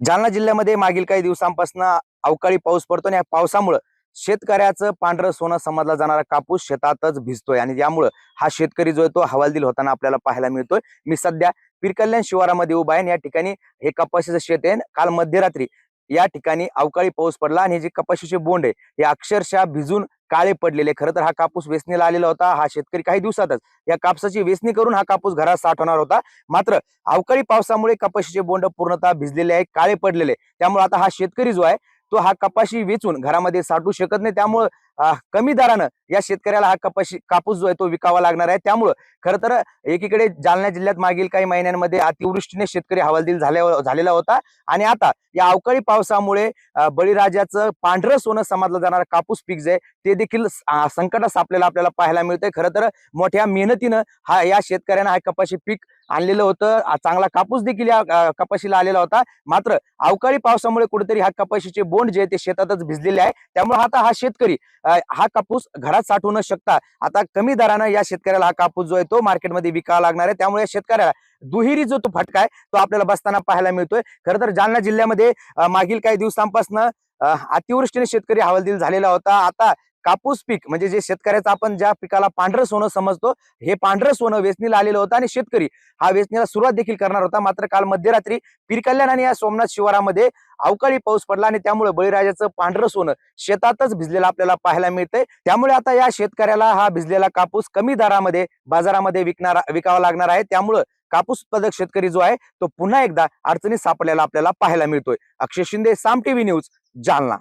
जालना जिल्ह्यामध्ये मागील काही दिवसांपासून अवकाळी पाऊस पडतो आणि या पावसामुळे शेतकऱ्याचं पांढरं सोनं समजला जाणारा कापूस शेतातच भिजतोय आणि यामुळे हा शेतकरी जो आहे तो हवालदिल होताना आपल्याला पाहायला मिळतोय। मी सध्या पीरकल्याण शिवारामध्ये उभा आहे। या ठिकाणी हे कपाशीचं शेत आहे। काल मध्यरात्री या ठिकाणी अवकाळी पाऊस पडला आणि जे कपाशीचे बोंड आहे हे अक्षरशः भिजून काळे पडलेले। खरं तर हा कापूस वेचणीला आलेला होता। हा शेतकरी काही दिवसातच या कापसाची वेचणी करून हा कापूस घरात साठवणार होता। मात्र अवकाळी पावसामुळे कपाशीचे बोंड पूर्णतः भिजलेले आहे, काळे पडलेले। त्यामुळे आता हा शेतकरी जो आहे तो हा कपाशी वेचून घरामध्ये साठवू शकत नाही। त्यामुळे कमी दरानं या शेतकऱ्याला हा कापूस जो आहे तो विकावा लागणार आहे। त्यामुळे खरं तर एकीकडे जालना जिल्ह्यात मागील काही महिन्यांमध्ये अतिवृष्टीने शेतकरी हवालदिल झालेला होता आणि आता या अवकाळी पावसामुळे बळीराजाचं पांढरं सोनं समजलं जाणारं कापूस पीक जे ते देखील संकटात सापलेलं आपल्याला पाहायला मिळतंय। खरं तर मोठ्या मेहनतीनं या शेतकऱ्यांना हा कपाशी पीक आणलेलं होतं। चांगला कापूस देखील या कपाशीला आलेला होता। मात्र अवकाळी पावसामुळे कुठेतरी हा कपाशीचे बोंड जे ते शेतातच भिजलेले आहे। त्यामुळे आता हा शेतकरी हा कापूस घरात साठवू न शकता आता कमी दरानं या शेतकऱ्याला हा कापूस जो आहे तो मार्केटमध्ये विकावा लागणार आहे। त्यामुळे शेतकऱ्याला दुहेरी जो तो फटका आहे तो आपल्याला बसताना पाहायला मिळतोय। खरं तर जालना जिल्ह्यामध्ये मागील काही दिवसांपासून अतिवृष्टीने शेतकरी हवालदिल झालेला होता। आता कापूस पीक म्हणजे जे शेतकऱ्याचं आपण ज्या पिकाला पांढरं सोनं समजतो हे पांढरं सोनं वेचणीला आलेलं होतं आणि शेतकरी हा वेचणीला सुरुवात देखील करणार होता। मात्र काल मध्यरात्री पीरकल्याण आणि या सोमनाथ शिवारामध्ये अवकाळी पाऊस पडला आणि त्यामुळे बळीराजाचं पांढरं सोनं शेतातच भिजलेलं आपल्याला पाहायला मिळतंय। त्यामुळे आता या शेतकऱ्याला हा भिजलेला कापूस कमी दरामध्ये बाजारामध्ये विकावा लागणार आहे। त्यामुळे कापूस उत्पादक शेतकरी जो आहे तो पुन्हा एकदा अडचणीत सापडलेला आपल्याला पाहायला मिळतोय। अक्षय शिंदे, साम टीव्ही न्यूज, जालना।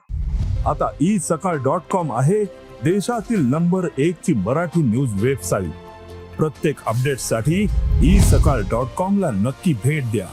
आता isakal.com आहे देशातील नंबर 1 ची मराठी न्यूज वेबसाईट। प्रत्येक अपडेटसाठी isakal.com ला नक्की भेट द्या।